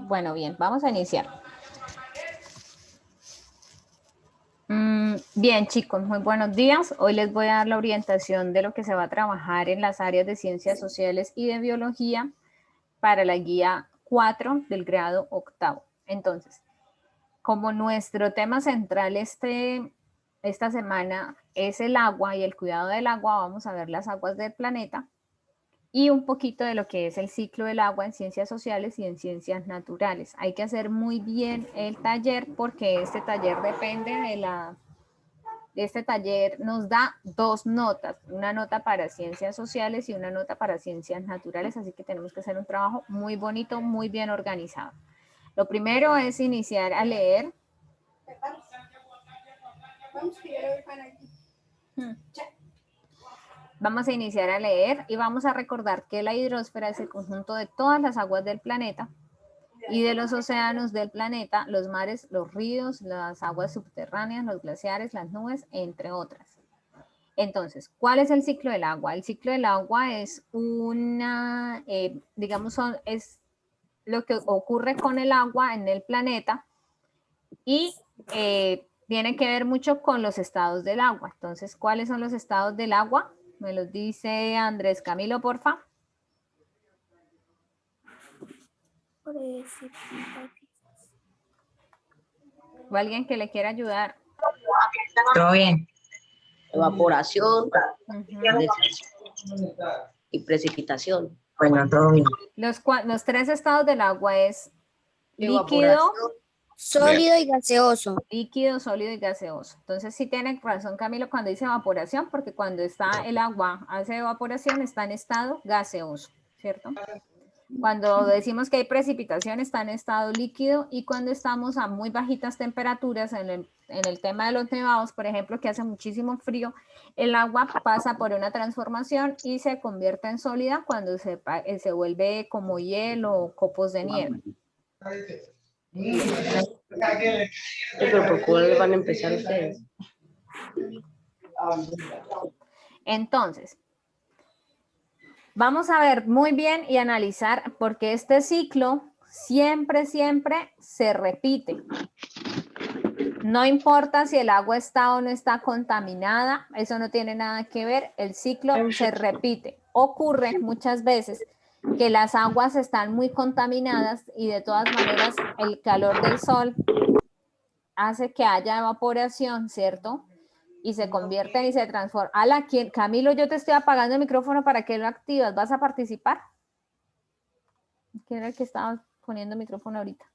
Bueno, bien, vamos a iniciar. Bien, chicos, muy buenos días. Hoy les voy a dar la orientación de lo que se va a trabajar en las áreas de ciencias sociales y de biología para la guía 4 del grado octavo. Entonces, como nuestro tema central esta semana es el agua y el cuidado del agua, vamos a ver las aguas del planeta y un poquito de lo que es el ciclo del agua en ciencias sociales y en ciencias naturales. Hay que hacer muy bien el taller porque este taller depende este taller nos da 2 notas, una nota para ciencias sociales y una nota para ciencias naturales, así que tenemos que hacer un trabajo muy bonito, muy bien organizado. Lo primero es iniciar a leer. Vamos a iniciar a leer y vamos a recordar que la hidrosfera es el conjunto de todas las aguas del planeta y de los océanos del planeta, los mares, los ríos, las aguas subterráneas, los glaciares, las nubes, entre otras. Entonces, ¿cuál es el ciclo del agua? El ciclo del agua es es lo que ocurre con el agua en el planeta y tiene que ver mucho con los estados del agua. Entonces, ¿cuáles son los estados del agua? Me los dice Andrés Camilo, porfa. ¿O alguien que le quiera ayudar? Todo bien. Evaporación y precipitación. Bueno, todo bien. Los 3 estados del agua es líquido, sólido y gaseoso. líquido, sólido y gaseoso. Entonces sí tiene razón Camilo cuando dice evaporación, porque cuando está el agua hace evaporación está en estado gaseoso, ¿cierto? Cuando decimos que hay precipitación está en estado líquido y cuando estamos a muy bajitas temperaturas, en el tema de los nevados, por ejemplo, que hace muchísimo frío, el agua pasa por una transformación y se convierte en sólida cuando se vuelve como hielo o copos de nieve. Pero ¿por cuál van a empezar ustedes? Entonces, vamos a ver muy bien y analizar porque este ciclo siempre se repite. No importa si el agua está o no está contaminada, eso no tiene nada que ver, el ciclo se repite. Ocurre muchas veces que las aguas están muy contaminadas y de todas maneras el calor del sol hace que haya evaporación, ¿cierto? Y se convierten y se transforman. Camilo, yo te estoy apagando el micrófono para que lo activas. ¿Vas a participar? ¿Quién era el que estaba poniendo el micrófono ahorita?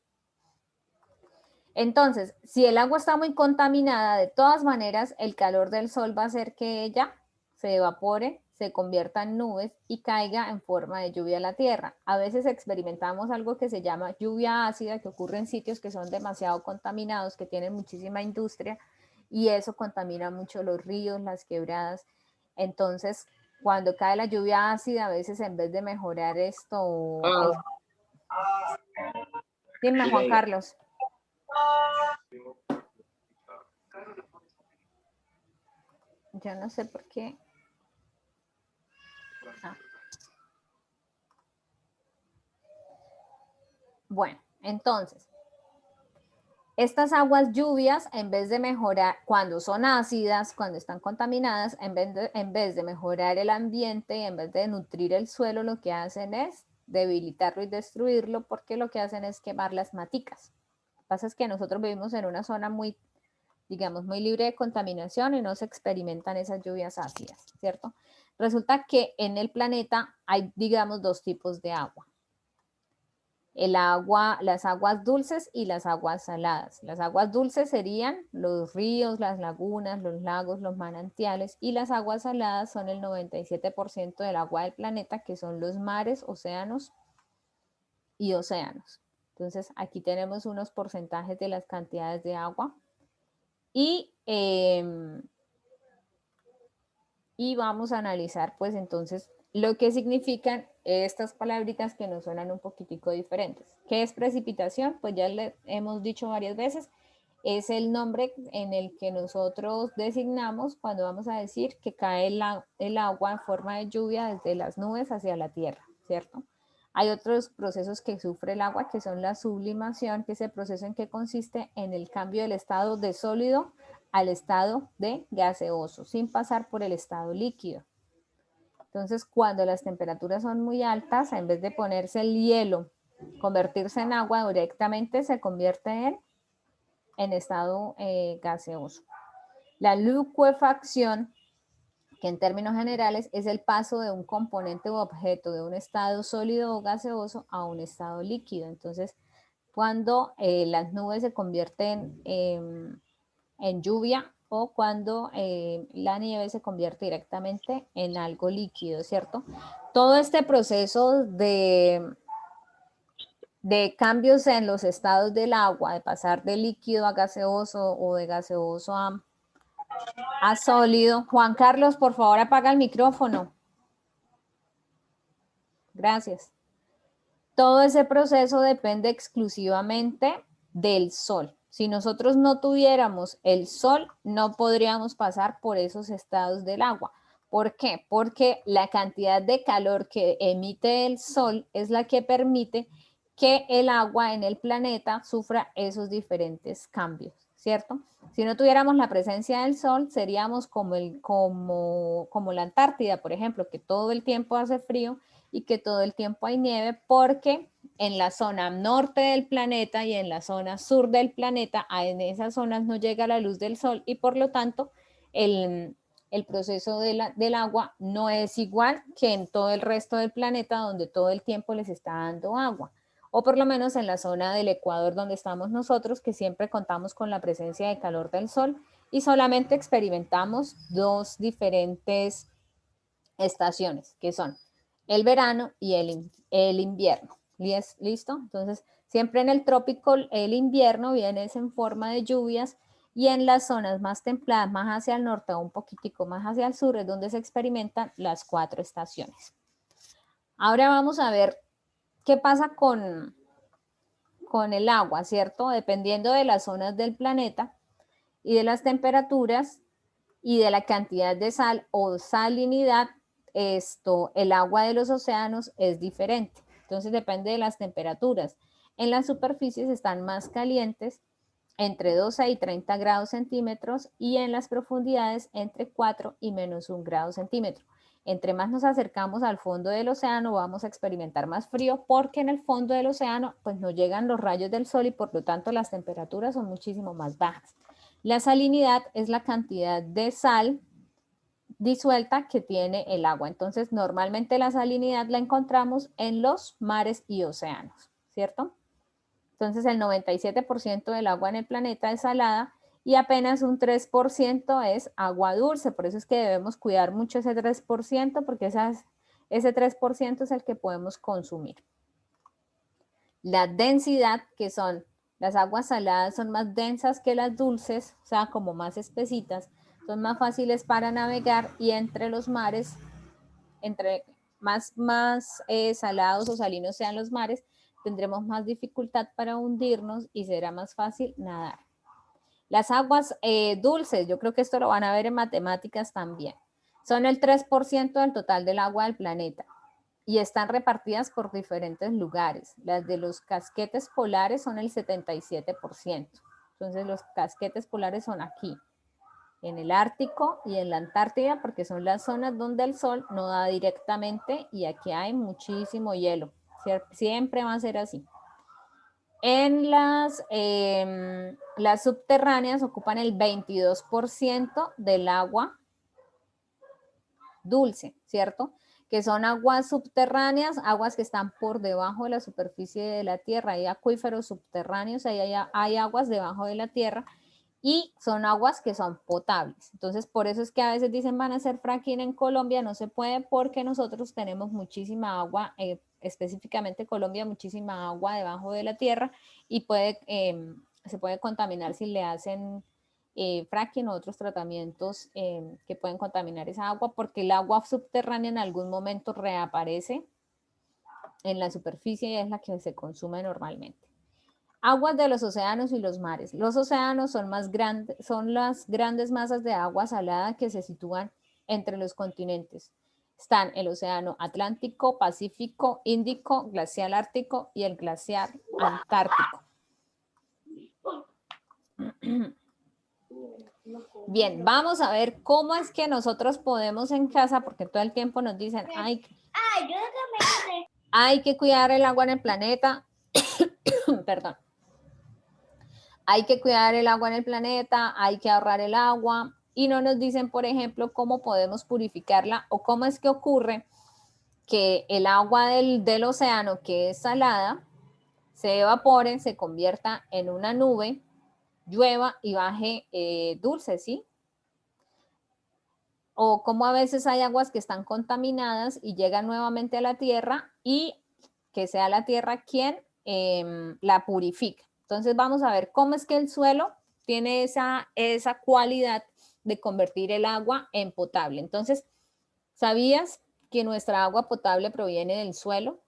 Entonces, si el agua está muy contaminada, de todas maneras, el calor del sol va a hacer que ella se evapore, se convierta en nubes y caiga en forma de lluvia a la tierra. A veces experimentamos algo que se llama lluvia ácida, que ocurre en sitios que son demasiado contaminados, que tienen muchísima industria, y eso contamina mucho los ríos, las quebradas. Entonces, cuando cae la lluvia ácida, a veces en vez de mejorar esto... Dime, Juan Carlos. Yo no sé por qué. Bueno, entonces, estas aguas lluvias, en vez de mejorar, cuando son ácidas, cuando están contaminadas, en vez de mejorar el ambiente, en vez de nutrir el suelo, lo que hacen es debilitarlo y destruirlo, porque lo que hacen es quemar las maticas. Lo que pasa es que nosotros vivimos en una zona muy, digamos, muy libre de contaminación y no se experimentan esas lluvias ácidas, ¿cierto? Resulta que en el planeta hay, digamos, 2 tipos de agua. Las aguas dulces y las aguas saladas. Las aguas dulces serían los ríos, las lagunas, los lagos, los manantiales, y las aguas saladas son el 97% del agua del planeta, que son los mares, océanos y océanos. Entonces, aquí tenemos unos porcentajes de las cantidades de agua y vamos a analizar, pues, entonces, lo que significan estas palabritas que nos suenan un poquitico diferentes. ¿Qué es precipitación? Pues ya le hemos dicho varias veces, es el nombre en el que nosotros designamos cuando vamos a decir que cae el agua en forma de lluvia desde las nubes hacia la tierra, ¿cierto? Hay otros procesos que sufre el agua, que son la sublimación, que es el proceso en que consiste en el cambio del estado de sólido al estado de gaseoso, sin pasar por el estado líquido. Entonces, cuando las temperaturas son muy altas, en vez de ponerse el hielo, convertirse en agua directamente, se convierte en estado gaseoso. La licuefacción, que en términos generales es el paso de un componente u objeto de un estado sólido o gaseoso a un estado líquido. Entonces, cuando las nubes se convierten en lluvia o cuando la nieve se convierte directamente en algo líquido, ¿cierto? Todo este proceso de cambios en los estados del agua, de pasar de líquido a gaseoso o de gaseoso a sólido. Juan Carlos, por favor, apaga el micrófono. Gracias. Todo ese proceso depende exclusivamente del sol. Si nosotros no tuviéramos el sol, no podríamos pasar por esos estados del agua. ¿Por qué? Porque la cantidad de calor que emite el sol es la que permite que el agua en el planeta sufra esos diferentes cambios, ¿cierto? Si no tuviéramos la presencia del sol, seríamos como la Antártida, por ejemplo, que todo el tiempo hace frío y que todo el tiempo hay nieve, porque en la zona norte del planeta y en la zona sur del planeta, en esas zonas no llega la luz del sol y por lo tanto el proceso del agua no es igual que en todo el resto del planeta donde todo el tiempo les está dando agua. O por lo menos en la zona del Ecuador donde estamos nosotros, que siempre contamos con la presencia de calor del sol y solamente experimentamos dos diferentes estaciones, que son el verano y el invierno. ¿Listo? Entonces, siempre en el trópico el invierno viene en forma de lluvias y en las zonas más templadas, más hacia el norte o un poquitico más hacia el sur, es donde se experimentan las 4 estaciones. Ahora vamos a ver qué pasa con el agua, ¿cierto? Dependiendo de las zonas del planeta y de las temperaturas y de la cantidad de sal o salinidad, el agua de los océanos es diferente. Entonces depende de las temperaturas. En las superficies están más calientes, entre 12 y 30 grados centímetros, y en las profundidades entre 4 y menos 1 grado centímetro. Entre más nos acercamos al fondo del océano, vamos a experimentar más frío, porque en el fondo del océano pues no llegan los rayos del sol y por lo tanto las temperaturas son muchísimo más bajas. La salinidad es la cantidad de sal disuelta que tiene el agua. Entonces, normalmente la salinidad la encontramos en los mares y océanos, ¿cierto? Entonces, el 97% del agua en el planeta es salada y apenas un 3% es agua dulce. Por eso es que debemos cuidar mucho ese 3%, porque ese 3% es el que podemos consumir. La densidad, que son las aguas saladas, son más densas que las dulces, o sea, como más espesitas, son más fáciles para navegar, y entre los mares, entre más salados o salinos sean los mares, tendremos más dificultad para hundirnos y será más fácil nadar. Las aguas dulces, yo creo que esto lo van a ver en matemáticas también, son el 3% del total del agua del planeta y están repartidas por diferentes lugares. Las de los casquetes polares son el 77%. Entonces los casquetes polares son aquí, en el Ártico y en la Antártida, porque son las zonas donde el sol no da directamente y aquí hay muchísimo hielo. Siempre va a ser así. En las subterráneas ocupan el 22% del agua dulce, ¿cierto? Que son aguas subterráneas, aguas que están por debajo de la superficie de la tierra. Hay acuíferos subterráneos, hay aguas debajo de la tierra, y son aguas que son potables. Entonces, por eso es que a veces dicen van a hacer fracking en Colombia. No se puede, porque nosotros tenemos muchísima agua, específicamente Colombia, muchísima agua debajo de la tierra, y se puede contaminar si le hacen fracking o otros tratamientos que pueden contaminar esa agua, porque el agua subterránea en algún momento reaparece en la superficie y es la que se consume normalmente. Aguas de los océanos y los mares. Los océanos son las grandes masas de agua salada que se sitúan entre los continentes. Están el océano Atlántico, Pacífico, Índico, glacial ártico y el glaciar antártico. Bien, vamos a ver cómo es que nosotros podemos en casa, porque todo el tiempo nos dicen, hay que cuidar el agua en el planeta, perdón, hay que cuidar el agua en el planeta, hay que ahorrar el agua, y no nos dicen, por ejemplo, cómo podemos purificarla o cómo es que ocurre que el agua del océano, que es salada, se evapore, se convierta en una nube, llueva y baje dulce, ¿sí? O como a veces hay aguas que están contaminadas y llegan nuevamente a la tierra y que sea la tierra quien la purifica. Entonces vamos a ver cómo es que el suelo tiene esa cualidad de convertir el agua en potable. Entonces, ¿sabías que nuestra agua potable proviene del suelo?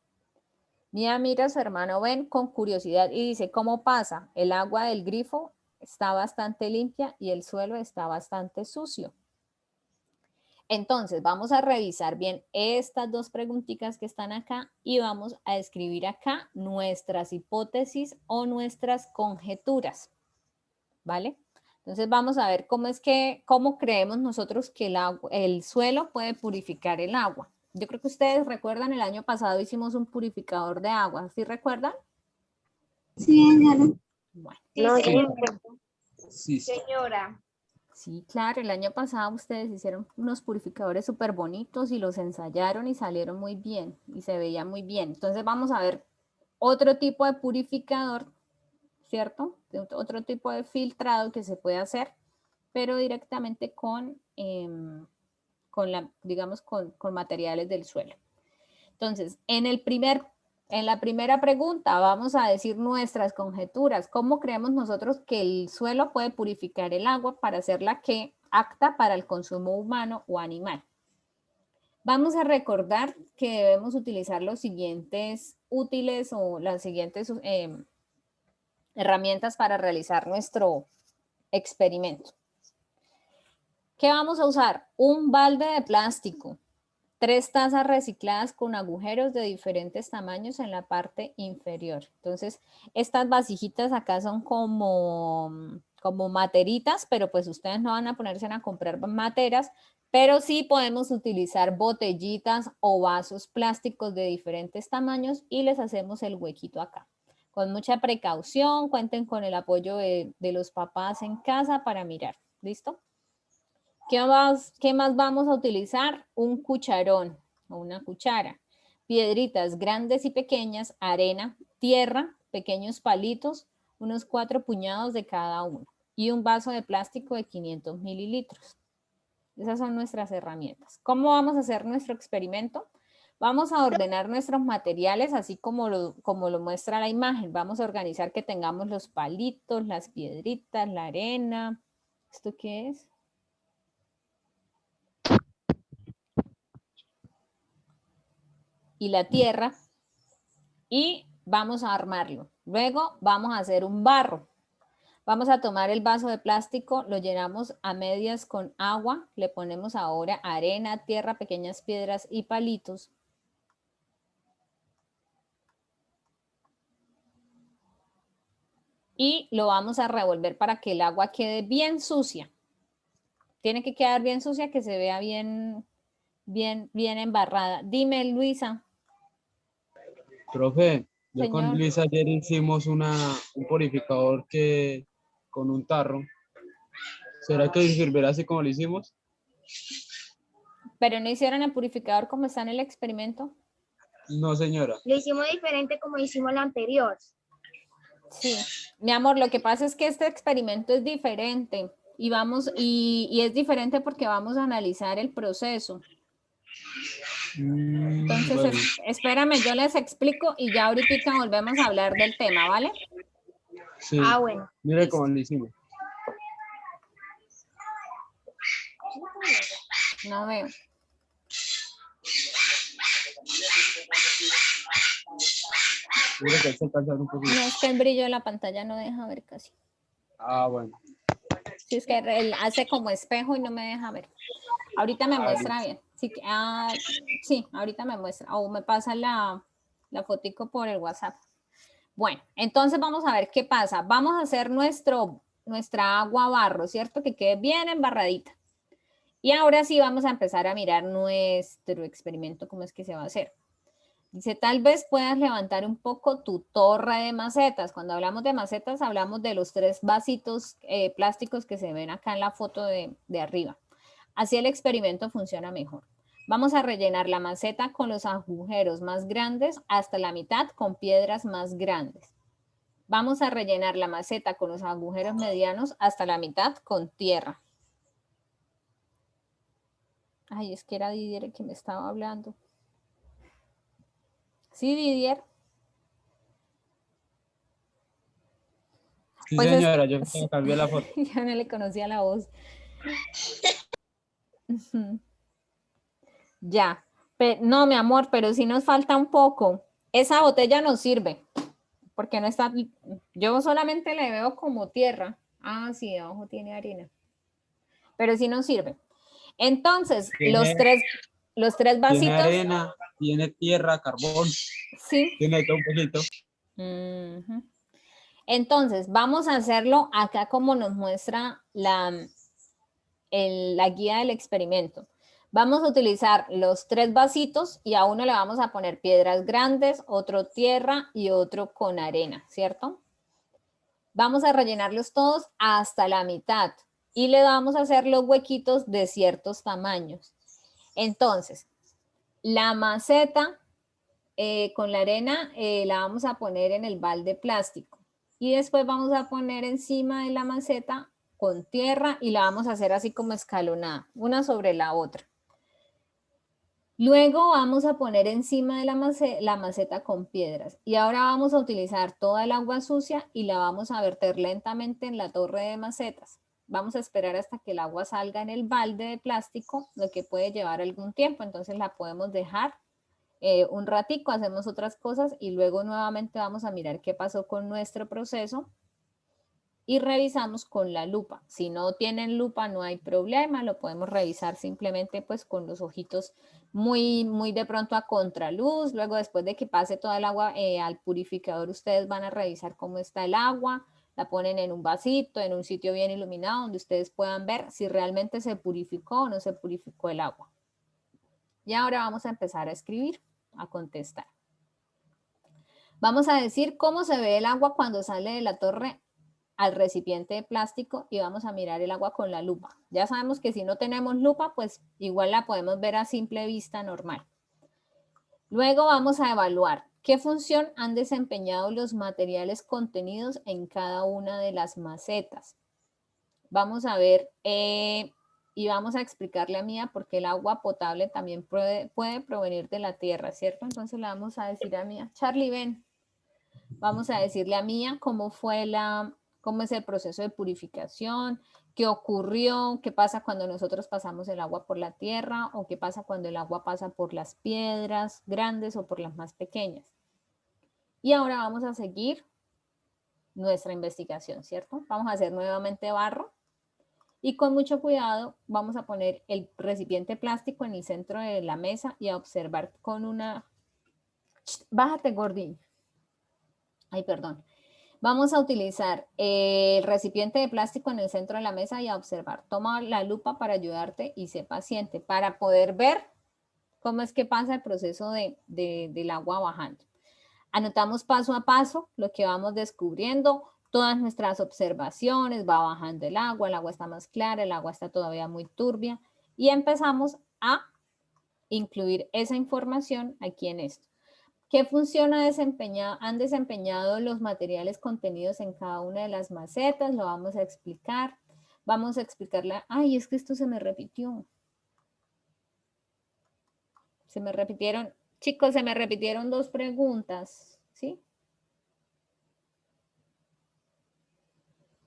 Mía mira a su hermano Ben con curiosidad y dice, ¿cómo pasa? El agua del grifo está bastante limpia y el suelo está bastante sucio. Entonces, vamos a revisar bien estas dos preguntitas que están acá y vamos a escribir acá nuestras hipótesis o nuestras conjeturas, ¿vale? Entonces, vamos a ver cómo creemos nosotros que el suelo puede purificar el agua. Yo creo que ustedes recuerdan, el año pasado hicimos un purificador de agua, ¿sí recuerdan? Sí, señora. Bueno. No, yo Sí, sí. Señora. Sí, claro, el año pasado ustedes hicieron unos purificadores súper bonitos y los ensayaron y salieron muy bien y se veía muy bien. Entonces vamos a ver otro tipo de purificador, ¿cierto? Otro tipo de filtrado que se puede hacer, pero directamente digamos, con materiales del suelo. Entonces, en la primera pregunta vamos a decir nuestras conjeturas. ¿Cómo creemos nosotros que el suelo puede purificar el agua para hacerla apta para el consumo humano o animal? Vamos a recordar que debemos utilizar los siguientes útiles o las siguientes herramientas para realizar nuestro experimento. ¿Qué vamos a usar? Un balde de plástico, 3 tazas recicladas con agujeros de diferentes tamaños en la parte inferior. Entonces, estas vasijitas acá son como materitas, pero pues ustedes no van a ponerse a comprar materas, pero sí podemos utilizar botellitas o vasos plásticos de diferentes tamaños y les hacemos el huequito acá. Con mucha precaución, cuenten con el apoyo de los papás en casa para mirar. ¿Listo? ¿Qué más vamos a utilizar? Un cucharón o una cuchara, piedritas grandes y pequeñas, arena, tierra, pequeños palitos, unos 4 puñados de cada uno y un vaso de plástico de 500 mililitros. Esas son nuestras herramientas. ¿Cómo vamos a hacer nuestro experimento? Vamos a ordenar nuestros materiales así como lo muestra la imagen. Vamos a organizar que tengamos los palitos, las piedritas, la arena. ¿Esto qué es? Y la tierra y vamos a armarlo. Luego vamos a hacer un barro. Vamos a tomar el vaso de plástico, lo llenamos a medias con agua, le ponemos ahora arena, tierra, pequeñas piedras y palitos. Y lo vamos a revolver para que el agua quede bien sucia. Tiene que quedar bien sucia, que se vea bien embarrada. Dime, Luisa. Profe, yo con Señor. Luis ayer hicimos un purificador con un tarro. ¿Será que servirá así como lo hicimos? ¿Pero no hicieron el purificador como está en el experimento? No, señora. Lo hicimos diferente como hicimos la anterior. Sí, mi amor, lo que pasa es que este experimento es diferente y es diferente porque vamos a analizar el proceso. Entonces, Bueno, espérame, yo les explico y ya ahorita volvemos a hablar del tema, ¿vale? sí. Ah, bueno. Mire cómo lo hicimos. No veo. Mire que se cansa un poquito. No, es que el brillo de la pantalla no deja ver casi. Ah, bueno. Sí, es que él hace como espejo y no me deja ver. Ahorita me muestra bien. Sí, sí, ahorita me muestra o me pasa la fotico por el WhatsApp. Bueno, entonces vamos a ver qué pasa. Vamos a hacer nuestra agua barro, ¿cierto? Que quede bien embarradita. Y ahora sí vamos a empezar a mirar nuestro experimento, cómo es que se va a hacer. Dice, tal vez puedas levantar un poco tu torre de macetas. Cuando hablamos de macetas, hablamos de los 3 vasitos plásticos que se ven acá en la foto de arriba. Así el experimento funciona mejor. Vamos a rellenar la maceta con los agujeros más grandes hasta la mitad con piedras más grandes. Vamos a rellenar la maceta con los agujeros medianos hasta la mitad con tierra. Ay, es que era Didier el que me estaba hablando. ¿Sí, Didier? Sí, Pues señora, yo cambié la foto. Ya no le conocía la voz. Ya. No, mi amor, pero sí nos falta un poco. Esa botella no sirve. Porque no está. Yo solamente le veo como tierra. Ah, sí, abajo tiene arena. Pero sí nos sirve. Entonces, los tres Tiene vasitos. arena, tiene tierra, carbón, Sí. tiene todo un poquito. Entonces, vamos a hacerlo acá como nos muestra la guía del experimento. Vamos a utilizar los 3 vasitos y a uno le vamos a poner piedras grandes, otro tierra y otro con arena, ¿cierto? Vamos a rellenarlos todos hasta la mitad y le vamos a hacer los huequitos de ciertos tamaños. Entonces, la maceta con la arena la vamos a poner en el balde plástico y después vamos a poner encima de la maceta con tierra y la vamos a hacer así como escalonada, una sobre la otra. Luego vamos a poner encima de la maceta con piedras y ahora vamos a utilizar toda el agua sucia y la vamos a verter lentamente en la torre de macetas. Vamos a esperar hasta que el agua salga en el balde de plástico, lo que puede llevar algún tiempo, entonces la podemos dejar un ratico, hacemos otras cosas y luego nuevamente vamos a mirar qué pasó con nuestro proceso y revisamos con la lupa. Si no tienen lupa no hay problema, lo podemos revisar simplemente pues con los ojitos muy de pronto a contraluz. Luego después de que pase toda el agua al purificador ustedes van a revisar cómo está el agua, la ponen en un vasito, en un sitio bien iluminado donde ustedes puedan ver si realmente se purificó o no se purificó el agua. Y ahora vamos a empezar a escribir, a contestar. Vamos a decir cómo se ve el agua cuando sale de la torre al recipiente de plástico y vamos a mirar el agua con la lupa. Ya sabemos que si no tenemos lupa, pues igual la podemos ver a simple vista normal. Luego vamos a evaluar qué función han desempeñado los materiales contenidos en cada una de las macetas. Vamos a ver y vamos a explicarle a Mía por qué el agua potable también puede provenir de la tierra, ¿cierto? Entonces le vamos a decir a Mía, Charlie, ven. Vamos a decirle a Mía cómo es el proceso de purificación, qué ocurrió, qué pasa cuando nosotros pasamos el agua por la tierra o qué pasa cuando el agua pasa por las piedras grandes o por las más pequeñas. Y ahora vamos a seguir nuestra investigación, ¿cierto? Vamos a hacer nuevamente barro y con mucho cuidado vamos a poner el recipiente plástico en el centro de la mesa y a observar con una... Bájate, Gordín. Ay, perdón. Vamos a utilizar el recipiente de plástico en el centro de la mesa y a observar. Toma la lupa para ayudarte y sé paciente para poder ver cómo es que pasa el proceso del agua bajando. Anotamos paso a paso lo que vamos descubriendo, todas nuestras observaciones, va bajando el agua está más clara, el agua está todavía muy turbia y empezamos a incluir esa información aquí en esto. ¿Qué función han desempeñado los materiales contenidos en cada una de las macetas? Lo vamos a explicar. Vamos a explicarle. Ay, es que esto se me repitió. Se me repitieron. Chicos, se me repitieron 2 preguntas. ¿Sí?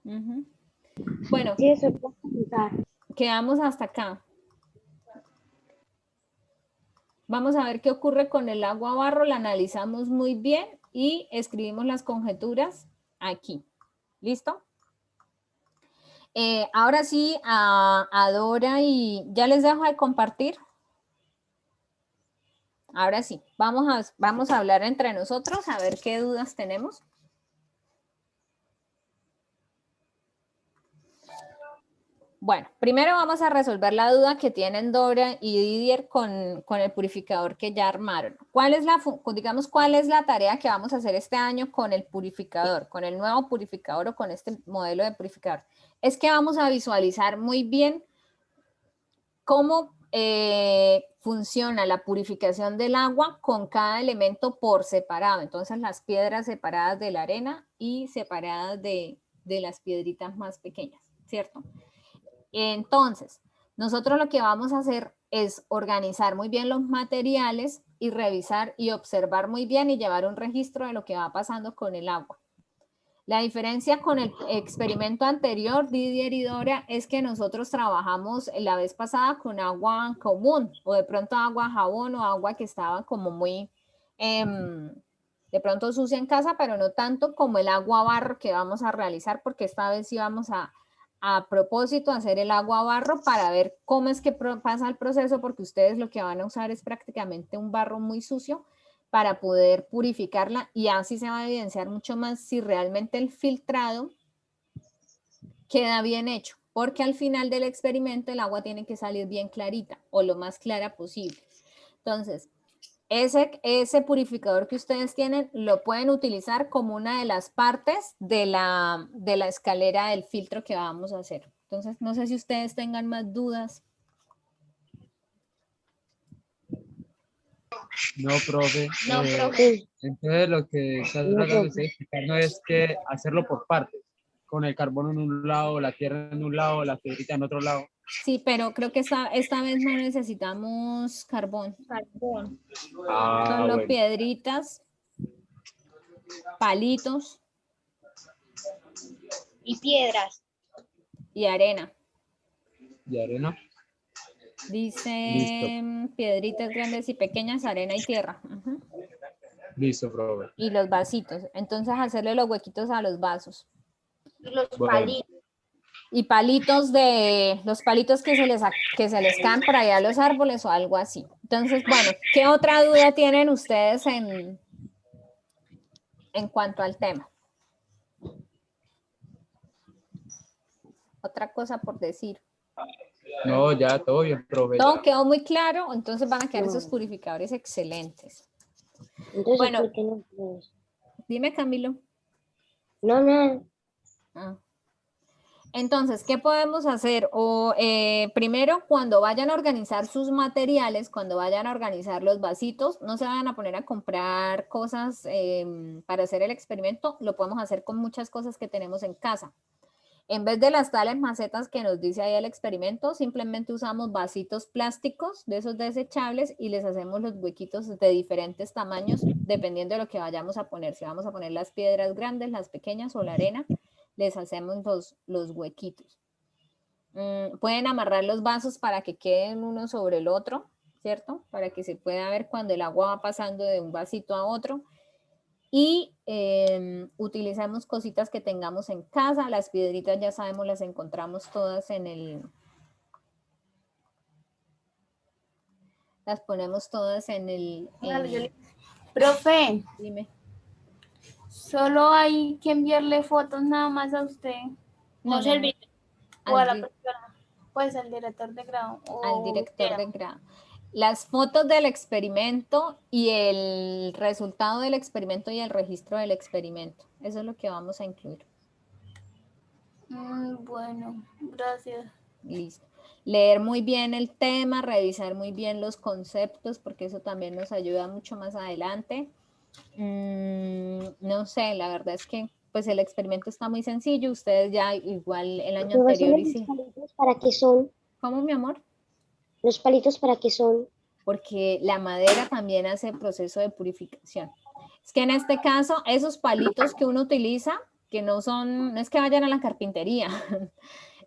Bueno, Sí, eso puedo explicar. quedamos hasta acá. Vamos a ver qué ocurre con el agua barro, la analizamos muy bien y escribimos las conjeturas aquí. ¿Listo? Ahora sí, a Dora y ya les dejo de compartir. Ahora sí, vamos a hablar entre nosotros a ver qué dudas tenemos. Bueno, primero vamos a resolver la duda que tienen Dora y Didier con el purificador que ya armaron. ¿Cuál es la tarea que vamos a hacer este año con el purificador, con el nuevo purificador o con este modelo de purificador? Es que vamos a visualizar muy bien cómo funciona la purificación del agua con cada elemento por separado. Entonces, las piedras separadas de la arena y separadas de las piedritas más pequeñas, ¿cierto? Entonces, nosotros lo que vamos a hacer es organizar muy bien los materiales y revisar y observar muy bien y llevar un registro de lo que va pasando con el agua. La diferencia con el experimento anterior, Didier y Dora, es que nosotros trabajamos la vez pasada con agua común o de pronto agua jabón o agua que estaba como muy de pronto sucia en casa, pero no tanto como el agua barro que vamos a realizar, porque esta vez sí vamos a propósito hacer el agua barro para ver cómo es que pasa el proceso, porque ustedes lo que van a usar es prácticamente un barro muy sucio para poder purificarla y así se va a evidenciar mucho más si realmente el filtrado queda bien hecho, porque al final del experimento el agua tiene que salir bien clarita o lo más clara posible. Entonces, ese purificador que ustedes tienen lo pueden utilizar como una de las partes de la escalera del filtro que vamos a hacer. Entonces, no sé si ustedes tengan más dudas. No, profe. No, profe. Entonces lo que está tratando de explicar no es que hacerlo por partes, con el carbono en un lado, la tierra en un lado, la piedrita en otro lado. Sí, pero creo que esta vez no necesitamos carbón. Carbón. Solo Bueno. piedritas, palitos Y piedras. y arena. ¿Y arena? Dice piedritas grandes y pequeñas, arena y tierra. Ujú. Listo, profe. Y los vasitos. Entonces hacerle los huequitos a los vasos. Y los Bueno. palitos. Y los palitos que se les caen por allá a los árboles o algo así. Entonces, bueno, ¿qué otra duda tienen ustedes en cuanto al tema? Otra cosa por decir. No, ya todo bien, profe. Todo quedó muy claro, entonces van a quedar esos purificadores excelentes. Entonces, Bueno. ¿por qué no puedes? Dime, Camilo. No. Ah. Entonces, ¿qué podemos hacer? Primero, cuando vayan a organizar sus materiales, cuando vayan a organizar los vasitos, no se vayan a poner a comprar cosas para hacer el experimento, lo podemos hacer con muchas cosas que tenemos en casa. En vez de las tales macetas que nos dice ahí el experimento, simplemente usamos vasitos plásticos de esos desechables y les hacemos los huequitos de diferentes tamaños, dependiendo de lo que vayamos a poner. Si vamos a poner las piedras grandes, las pequeñas o la arena, les hacemos los huequitos. Pueden amarrar los vasos para que queden uno sobre el otro, ¿cierto? Para que se pueda ver cuando el agua va pasando de un vasito a otro. Y utilizamos cositas que tengamos en casa. Las piedritas ya sabemos, las encontramos todas las ponemos todas en el... Profe, Dime. solo hay que enviarle fotos nada más a usted. No, O servir. O al a la di- persona. Pues al director de grado. al director de grado. Las fotos del experimento y el resultado del experimento y el registro del experimento. Eso es lo que vamos a incluir. Bueno, gracias. Listo. Leer muy bien el tema, revisar muy bien los conceptos, porque eso también nos ayuda mucho más adelante. No sé, la verdad es que pues el experimento está muy sencillo. Ustedes ya igual el año anterior ¿Los palitos para qué son? ¿Cómo, mi amor? ¿Los palitos para qué son? Porque la madera también hace proceso de purificación. Es que en este caso, esos palitos que uno utiliza, que no es que vayan a la carpintería,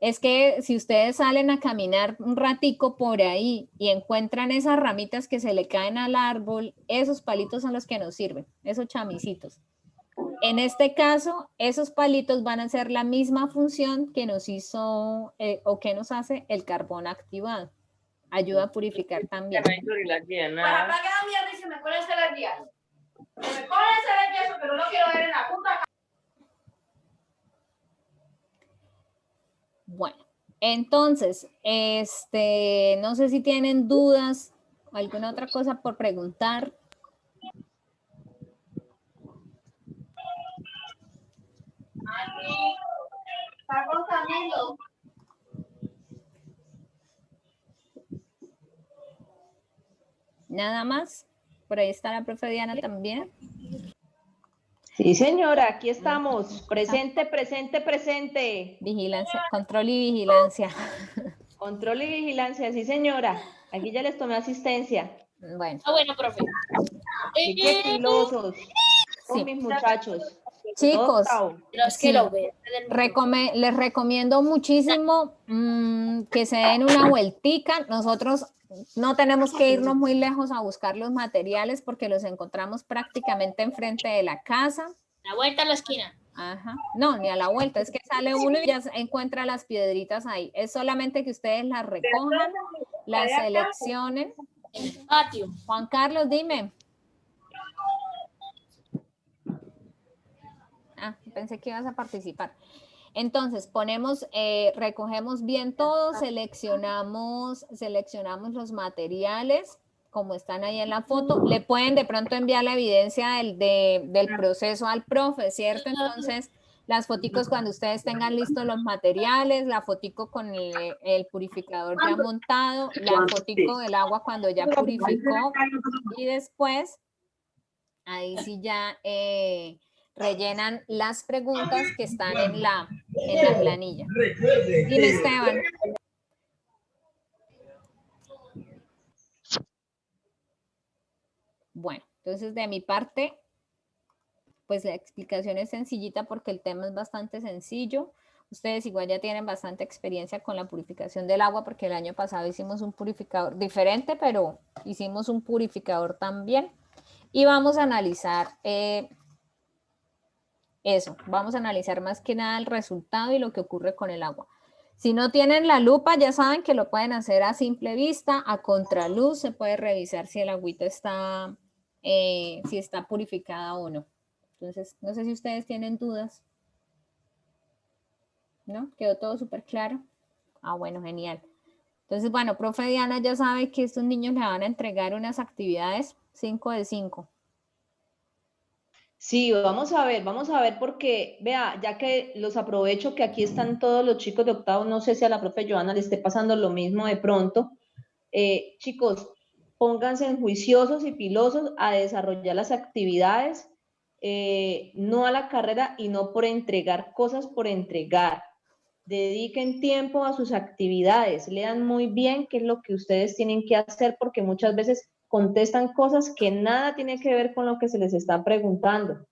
es que si ustedes salen a caminar un ratico por ahí y encuentran esas ramitas que se le caen al árbol, esos palitos son los que nos sirven, esos chamicitos. En este caso, esos palitos van a hacer la misma función que nos hizo o que nos hace el carbón activado. ayuda a purificar también. Y la guía, Pues nada. acá queda mierda y se me ponen el guía. Se me ponen el queso, pero no quiero ver en la puta. Bueno, entonces, no sé si tienen dudas, alguna otra cosa por preguntar. Aquí está con Camilo. Nada más. Por ahí está la profe Diana también. Sí, señora, aquí estamos. Presente, presente, presente. Vigilancia, control y vigilancia. Control y vigilancia, sí, señora. Aquí ya les tomé asistencia. Bueno, Bueno, profe. Así que filosos con sí. mis muchachos. Chicos, Todo bravo. Los sí. que lo ven. Les recomiendo muchísimo que se den una vueltica. Nosotros no tenemos que irnos muy lejos a buscar los materiales porque los encontramos prácticamente enfrente de la casa. La vuelta a la esquina. Ajá. No, ni a la vuelta, es que sale uno y ya encuentra las piedritas ahí. Es solamente que ustedes las recojan, las seleccionen. En el patio. Juan Carlos, dime. Ah, pensé que ibas a participar. Entonces, recogemos bien todo, seleccionamos los materiales como están ahí en la foto. Le pueden de pronto enviar la evidencia del proceso al profe, ¿cierto? Entonces, las foticos cuando ustedes tengan listos los materiales, la fotico con el purificador ya montado, la fotico del agua cuando ya purificó y después, ahí sí ya rellenan las preguntas que están en la planilla. Dime, Esteban. Bueno, entonces de mi parte, pues la explicación es sencillita porque el tema es bastante sencillo. Ustedes igual ya tienen bastante experiencia con la purificación del agua porque el año pasado hicimos un purificador diferente, pero hicimos un purificador también. Y vamos a analizar eso, vamos a analizar más que nada el resultado y lo que ocurre con el agua. Si no tienen la lupa, ya saben que lo pueden hacer a simple vista, a contraluz, se puede revisar si el agüita está, si está purificada o no. Entonces, no sé si ustedes tienen dudas. ¿No? ¿Quedó todo súper claro? Ah, bueno, genial. Entonces, bueno, profe Diana ya sabe que estos niños le van a entregar unas actividades 5 de 5. Sí, vamos a ver porque, vea, ya que los aprovecho que aquí están todos los chicos de octavo, no sé si a la profe Joana le esté pasando lo mismo de pronto. Chicos, pónganse juiciosos y pilosos a desarrollar las actividades, no a la carrera y no por entregar cosas por entregar. Dediquen tiempo a sus actividades, lean muy bien qué es lo que ustedes tienen que hacer porque muchas veces contestan cosas que nada tiene que ver con lo que se les está preguntando.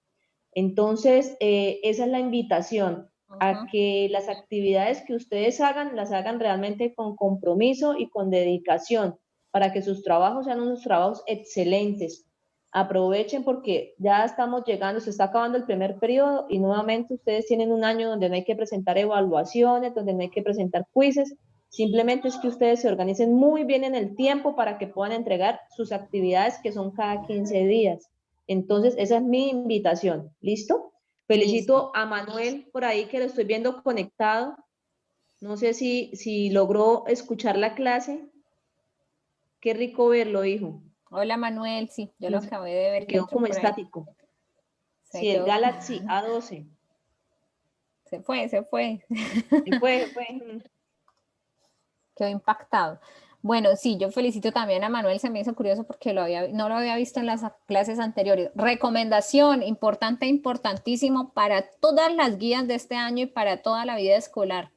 Entonces, esa es la invitación, a que las actividades que ustedes hagan, las hagan realmente con compromiso y con dedicación, para que sus trabajos sean unos trabajos excelentes. Aprovechen porque ya estamos llegando, se está acabando el primer periodo y nuevamente ustedes tienen un año donde no hay que presentar evaluaciones, donde no hay que presentar quizzes. Simplemente es que ustedes se organicen muy bien en el tiempo para que puedan entregar sus actividades que son cada 15 días. Entonces, esa es mi invitación. ¿Listo? Felicito a Manuel por ahí que lo estoy viendo conectado. No sé si logró escuchar la clase. Qué rico verlo, hijo. Hola Manuel, sí, yo lo acabé de ver. Se quedó como estático. Sí, el Galaxy A12. Se fue. Se fue. Quedó impactado. Bueno, sí, yo felicito también a Manuel, se me hizo curioso porque no lo había visto en las clases anteriores. Recomendación importante, importantísimo para todas las guías de este año y para toda la vida escolar.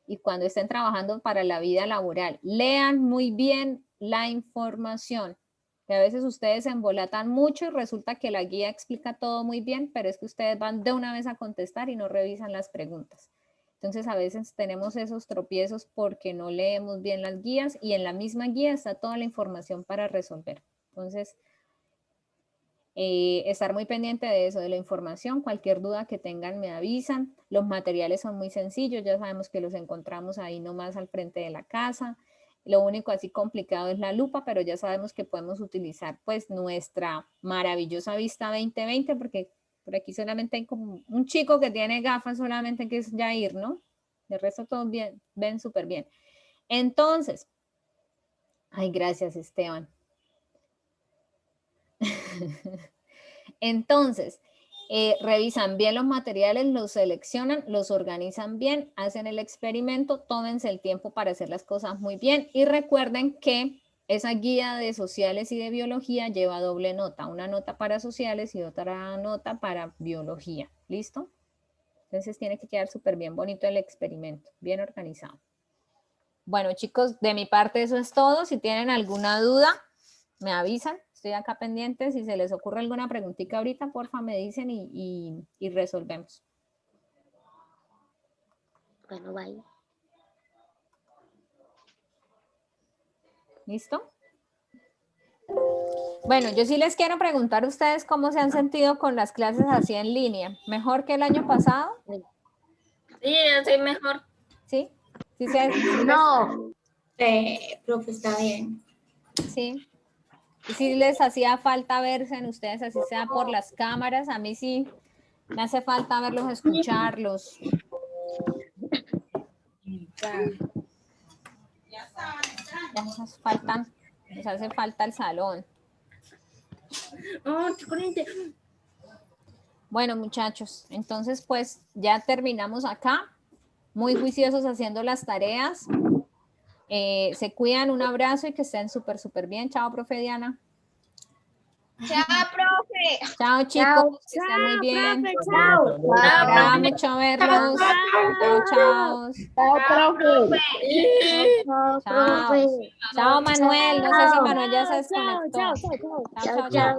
Y cuando estén trabajando para la vida laboral, lean muy bien la información. Que a veces ustedes se embolatan mucho y resulta que la guía explica todo muy bien, pero es que ustedes van de una vez a contestar y no revisan las preguntas. Entonces a veces tenemos esos tropiezos porque no leemos bien las guías y en la misma guía está toda la información para resolver. Entonces, estar muy pendiente de eso, de la información, cualquier duda que tengan me avisan. Los materiales son muy sencillos, ya sabemos que los encontramos ahí nomás al frente de la casa. Lo único así complicado es la lupa, pero ya sabemos que podemos utilizar pues nuestra maravillosa vista 20/20, porque por aquí solamente hay como un chico que tiene gafas solamente, que es Jair, ¿no? De resto todos bien, ven súper bien. Entonces, ay, gracias Esteban. Entonces, revisan bien los materiales, los seleccionan, los organizan bien, hacen el experimento, tómense el tiempo para hacer las cosas muy bien y recuerden que esa guía de sociales y de biología lleva doble nota, una nota para sociales y otra nota para biología. ¿Listo? Entonces tiene que quedar súper bien bonito el experimento, bien organizado. Bueno, chicos, de mi parte eso es todo. Si tienen alguna duda, me avisan. Estoy acá pendiente. Si se les ocurre alguna preguntita ahorita, porfa, me dicen y resolvemos. Bueno, bye. ¿Listo? Bueno, yo sí les quiero preguntar a ustedes cómo se han sentido con las clases así en línea. ¿Mejor que el año pasado? Sí, yo soy mejor. ¿Sí? No. Profe, está bien. Sí. Y si les hacía falta verse en ustedes, así sea por las cámaras, a mí sí me hace falta verlos, escucharlos. Ya nos hace falta el salón. Bueno, muchachos, entonces pues ya terminamos acá. Muy juiciosos haciendo las tareas. Se cuidan, un abrazo y que estén súper bien. Chao, profe Diana. Chao, profe. Chao, chicos, que estén muy bien. Chao. Me agrada mucho verlos. Chao, chao. Chao, profe. Chao. Chao, profe. Chao, Manuel. No sé si Manuel ya se Chao, desconectó. chao, chao, chao, chao, chao.